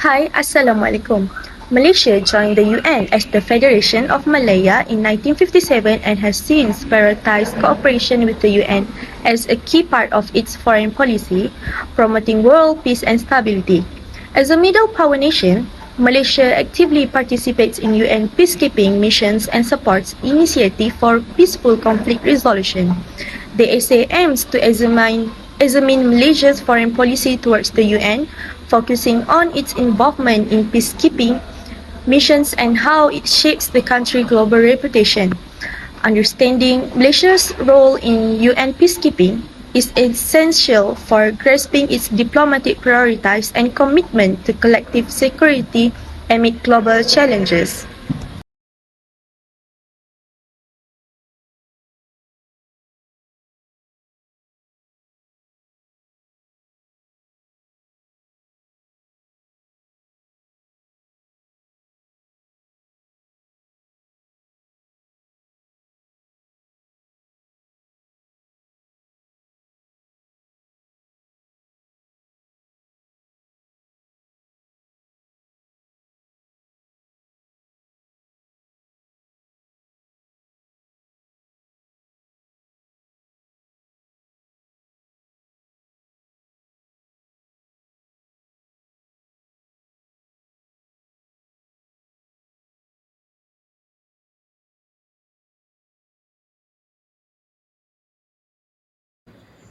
Hi, Assalamualaikum. Malaysia joined the UN as the Federation of Malaya in 1957 and has since prioritized cooperation with the UN as a key part of its foreign policy, promoting world peace and stability. As a middle power nation, Malaysia actively participates in UN peacekeeping missions and supports initiatives for peaceful conflict resolution. The essay aims to examine Malaysia's foreign policy towards the UN, focusing on its involvement in peacekeeping missions and how it shapes the country's global reputation. Understanding Malaysia's role in UN peacekeeping is essential for grasping its diplomatic priorities and commitment to collective security amid global challenges.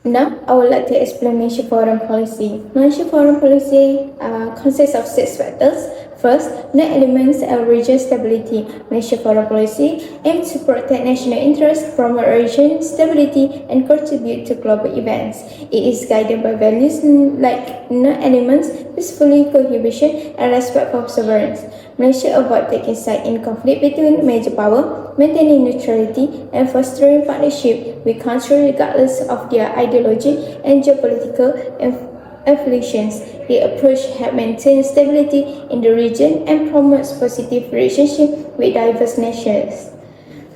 Now, I would like to explain Malaysia foreign policy. Malaysia foreign policy consists of six factors. First, net elements of region stability. Malaysia foreign policy aims to protect national interests, promote region stability, and contribute to global events. It is guided by values like net elements, peacefully cohabitation, and respect for sovereigns. Malaysia avoid taking side in conflict between major power, maintaining neutrality, and fostering partnership with countries regardless of their ideology and geopolitical affiliations. The approach helps maintain stability in the region and promotes positive relationships with diverse nations.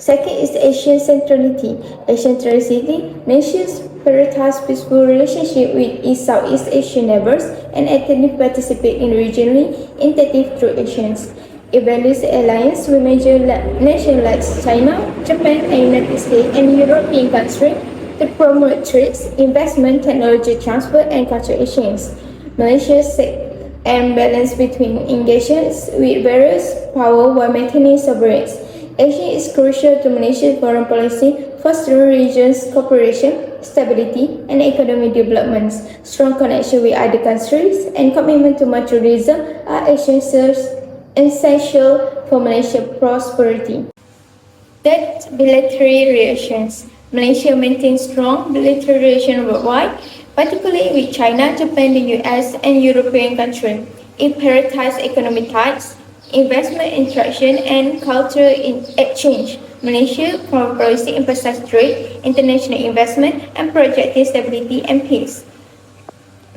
Second is Asian centrality. Asian centrality, nations prioritize peaceful relationship with its Southeast Asian neighbors and actively participate in regionally initiatives through actions. It values alliance with major nations like China, Japan, and United States and European countries to promote trade, investment, technology transfer, and cultural exchange. Malaysia seeks a balance between engagements with various powers while maintaining sovereignty. Asia is crucial to Malaysia's foreign policy, fostering regions cooperation, stability, and economic development. Strong connection with other countries and commitment to multilateralism are essential for Malaysia's prosperity. Third, bilateral relations. Malaysia maintains strong bilateral relations worldwide, particularly with China, Japan, the US, and European countries. It prioritizes economic ties, investment interaction, and cultural exchange. Malaysia foreign policy emphasizes trade, international investment, and projecting stability and peace.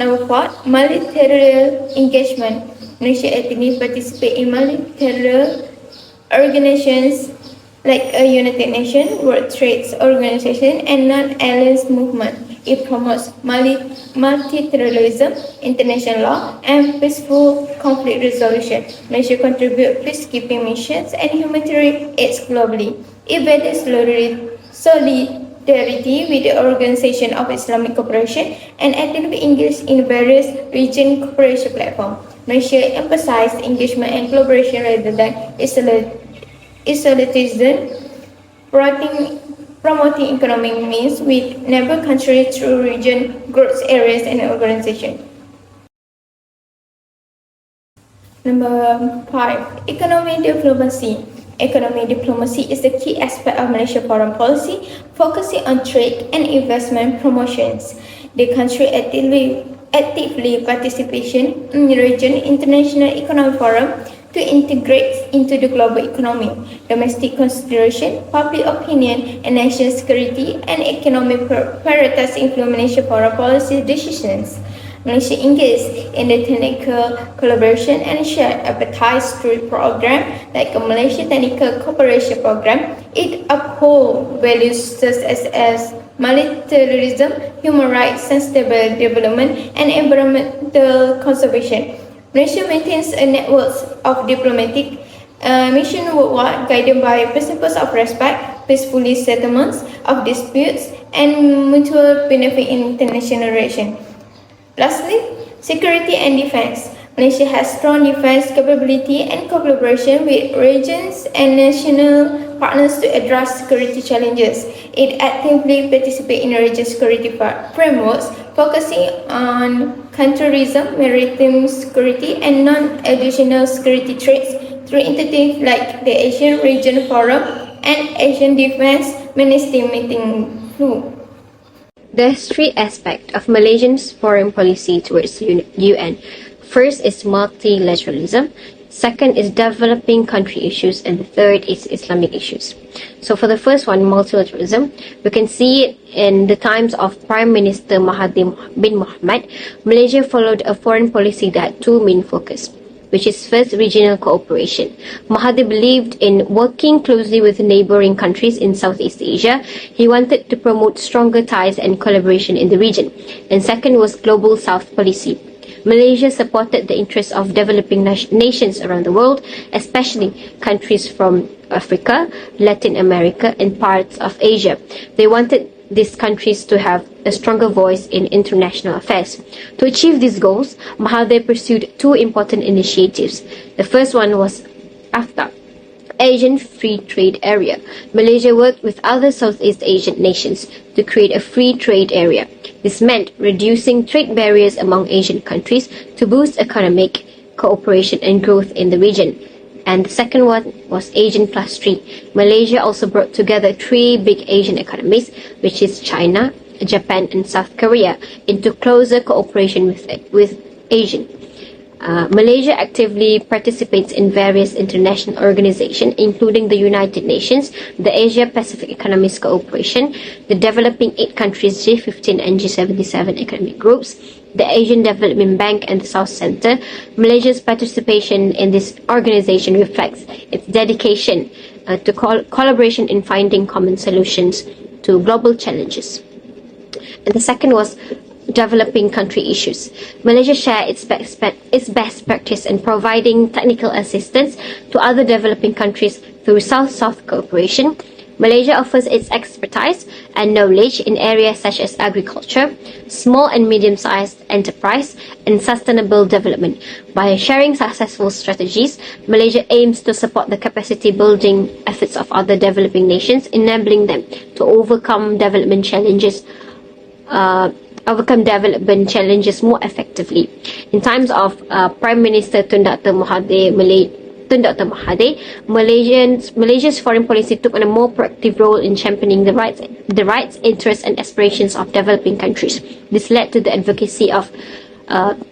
Number four, multilateral engagement. Malaysia actively participates in multilateral organizations like a United Nations, World Trade Organization, and non-aligned movement. It promotes multilateralism, international law, and peaceful conflict resolution. Malaysia contributes peacekeeping missions and humanitarian aid globally. It values solidarity with the Organization of Islamic Cooperation and actively engages in various region cooperation platforms. Malaysia emphasizes engagement and collaboration rather than isolationism, promoting economic means with neighbor countries through region, growth areas, and organizations. Number five, economic diplomacy. Economic diplomacy is the key aspect of Malaysia's foreign policy, focusing on trade and investment promotions. The country actively participation in region international economic forum to integrate into the global economy. Domestic consideration, public opinion, and national security and economic priorities influence Malaysia's foreign policy decisions. Malaysia engages in the technical collaboration and shared expertise through programs like the Malaysia Technical Cooperation Program. It upholds values such as multilateralism, human rights, sustainable development, and environmental conservation. Malaysia maintains a network of diplomatic mission worldwide guided by principles of respect, peaceful settlements of disputes, and mutual benefit in international relations. Lastly, security and defense. Malaysia has strong defense capability and collaboration with regions and national partners to address security challenges. It actively participates in regional security frameworks, focusing on counterterrorism, maritime security, and non-additional security threats through initiatives like the Asian Region Forum and Asian Defense Ministry Meeting Flu. There's three aspects of Malaysia's foreign policy towards UN. First is multilateralism, second is developing country issues, and the third is Islamic issues. So for the first one, multilateralism, we can see it in the times of Prime Minister Mahathir bin Mohamad. Malaysia followed a foreign policy that had two main focus, which is first, regional cooperation. Mahathir believed in working closely with neighboring countries in Southeast Asia. He wanted to promote stronger ties and collaboration in the region. And second was global South policy. Malaysia supported the interests of developing nations around the world, especially countries from Africa, Latin America, and parts of Asia. They wanted these countries to have a stronger voice in international affairs. To achieve these goals, Mahathir pursued two important initiatives. The first one was AFTA, Asian Free Trade Area. Malaysia worked with other Southeast Asian nations to create a free trade area. This meant reducing trade barriers among Asian countries to boost economic cooperation and growth in the region. And the second one was Asian Plus 3. Malaysia also brought together three big Asian economies, which is China, Japan, and South Korea, into closer cooperation with Asian. Malaysia actively participates in various international organizations, including the United Nations, the Asia-Pacific Economic Cooperation, the Developing 8 Countries G15 and G77 economic groups, the Asian Development Bank, and the South Centre. Malaysia's participation in this organization reflects its dedication to collaboration in finding common solutions to global challenges. And the second was developing country issues. Malaysia shares its best practice in providing technical assistance to other developing countries through South-South cooperation. Malaysia offers its expertise and knowledge in areas such as agriculture, small and medium-sized enterprise, and sustainable development. By sharing successful strategies, Malaysia aims to support the capacity building efforts of other developing nations, enabling them to overcome development challenges more effectively. In times of Prime Minister Tun Dr. Mahathir, Malaysia's foreign policy took on a more proactive role in championing the rights, interests, and aspirations of developing countries. This led to the advocacy of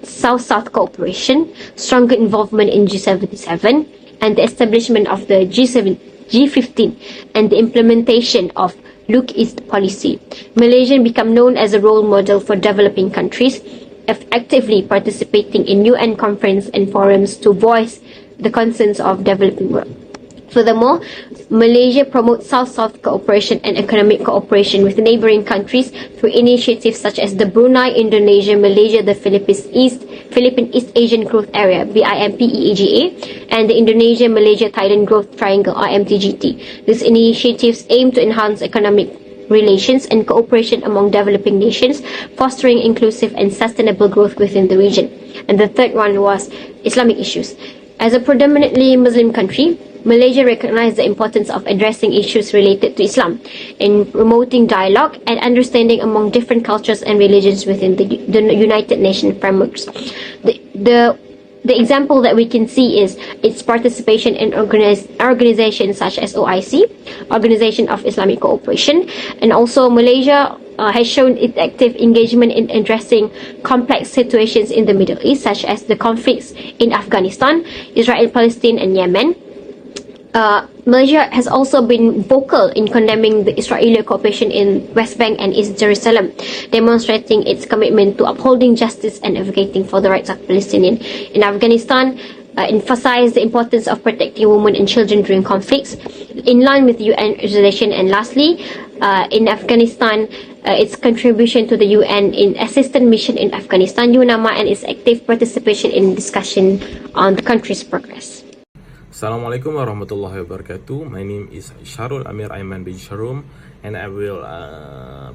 South-South cooperation, stronger involvement in G77, and the establishment of the G15, and the implementation of Look East policy. Malaysia became known as a role model for developing countries, actively participating in UN conferences and forums to voice the concerns of developing world. Furthermore, Malaysia promotes South-South cooperation and economic cooperation with neighboring countries through initiatives such as the Brunei, Indonesia, Malaysia, the Philippine East Asian Growth Area (BIMPEAGA) and the Indonesia, Malaysia, Thailand Growth Triangle (IMTGT). These initiatives aim to enhance economic relations and cooperation among developing nations, fostering inclusive and sustainable growth within the region. And the third one was Islamic issues. As a predominantly Muslim country, Malaysia recognized the importance of addressing issues related to Islam in promoting dialogue and understanding among different cultures and religions within the United Nations frameworks. The example that we can see is its participation in organizations such as OIC, Organization of Islamic Cooperation, and also Malaysia has shown its active engagement in addressing complex situations in the Middle East, such as the conflicts in Afghanistan, Israel, Palestine, and Yemen. Malaysia has also been vocal in condemning the Israeli occupation in West Bank and East Jerusalem, demonstrating its commitment to upholding justice and advocating for the rights of Palestinians. In Afghanistan, emphasized the importance of protecting women and children during conflicts, in line with UN resolution. And lastly, in Afghanistan, its contribution to the UN in assistance mission in Afghanistan, UNAMA, and its active participation in discussion on the country's progress. Assalamualaikum warahmatullahi wabarakatuh. My name is Sharul Amir Aiman bin Sharum, and I will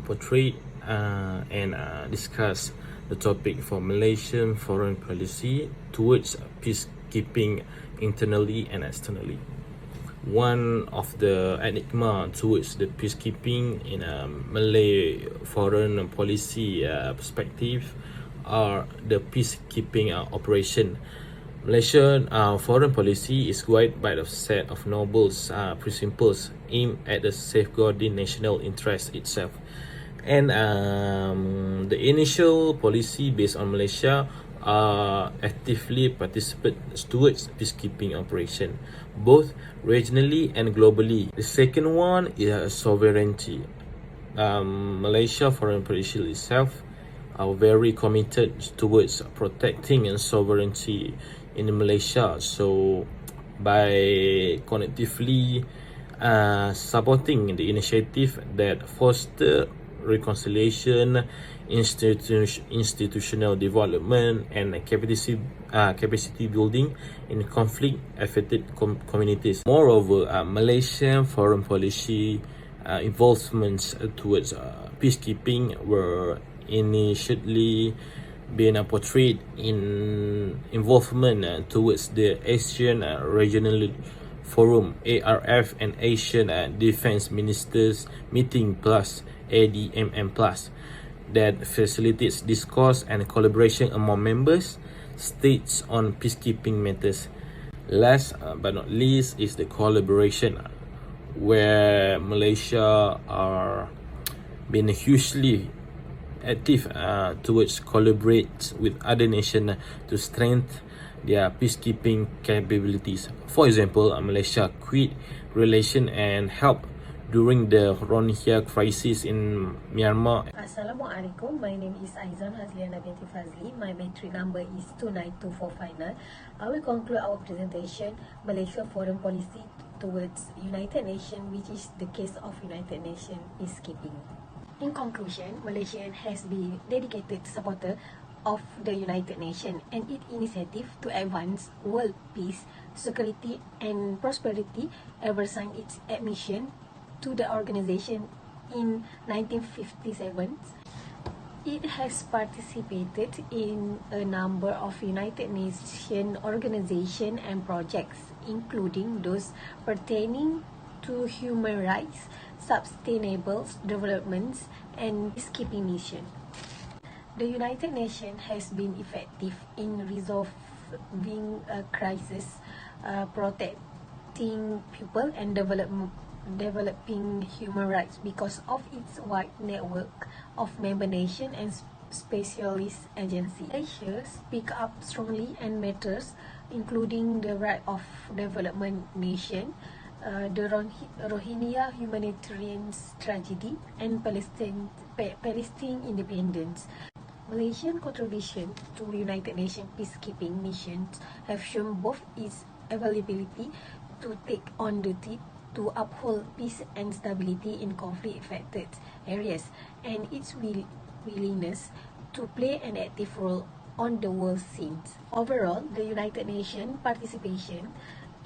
portray and discuss the topic for Malaysian foreign policy towards peacekeeping internally and externally. One of the enigma towards the peacekeeping in a Malay foreign policy perspective are the peacekeeping operation. Malaysian foreign policy is guided by a set of noble principles aimed at the safeguarding national interest itself. And the initial policy based on Malaysia actively participate towards peacekeeping operation, both regionally and globally. The second one is sovereignty. Malaysia foreign policy itself are very committed towards protecting and sovereignty in Malaysia. So by collectively supporting the initiative that foster reconciliation, institutional development, and capacity building in conflict affected communities. Moreover, Malaysian foreign policy involvements towards peacekeeping were initially being portrayed in involvement towards the Asian Regional Forum ARF and Asian Defense Ministers Meeting Plus ADMM Plus that facilitates discourse and collaboration among members states on peacekeeping matters. Last but not least is the collaboration, where Malaysia are being hugely active towards collaborate with other nations to strengthen their peacekeeping capabilities. For example, Malaysia quit relation and help during the Rohingya crisis in Myanmar. Assalamualaikum, my name is Aizan Hazliana binti Fazli. My matric number is 292459. I will conclude our presentation, Malaysia foreign policy towards United Nations, which is the case of United Nations peacekeeping. In conclusion, Malaysia has been dedicated supporter of the United Nations and its initiative to advance world peace, security and prosperity ever since its admission to the organization in 1957. It has participated in a number of United Nations organizations and projects, including those pertaining to human rights, sustainable developments, and peacekeeping mission. The United Nations has been effective in resolving a crisis, protecting people, and developing human rights because of its wide network of member nations and specialist agencies. Malaysia speak up strongly on matters including the right of development nation, the Rohingya humanitarian tragedy, and Palestine independence. Malaysian contribution to United Nations peacekeeping missions have shown both its availability to take on duty to uphold peace and stability in conflict-affected areas, and its willingness to play an active role on the world scene. Overall, the United Nations participation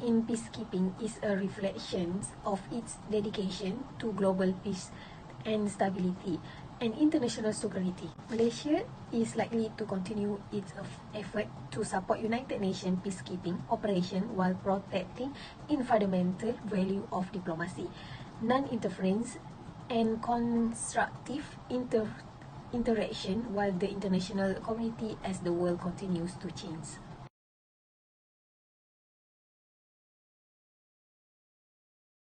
in peacekeeping is a reflection of its dedication to global peace and stability and international security. Malaysia is likely to continue its effort to support United Nations peacekeeping operation while protecting in fundamental value of diplomacy, non-interference, and constructive interaction while the international community as the world continues to change.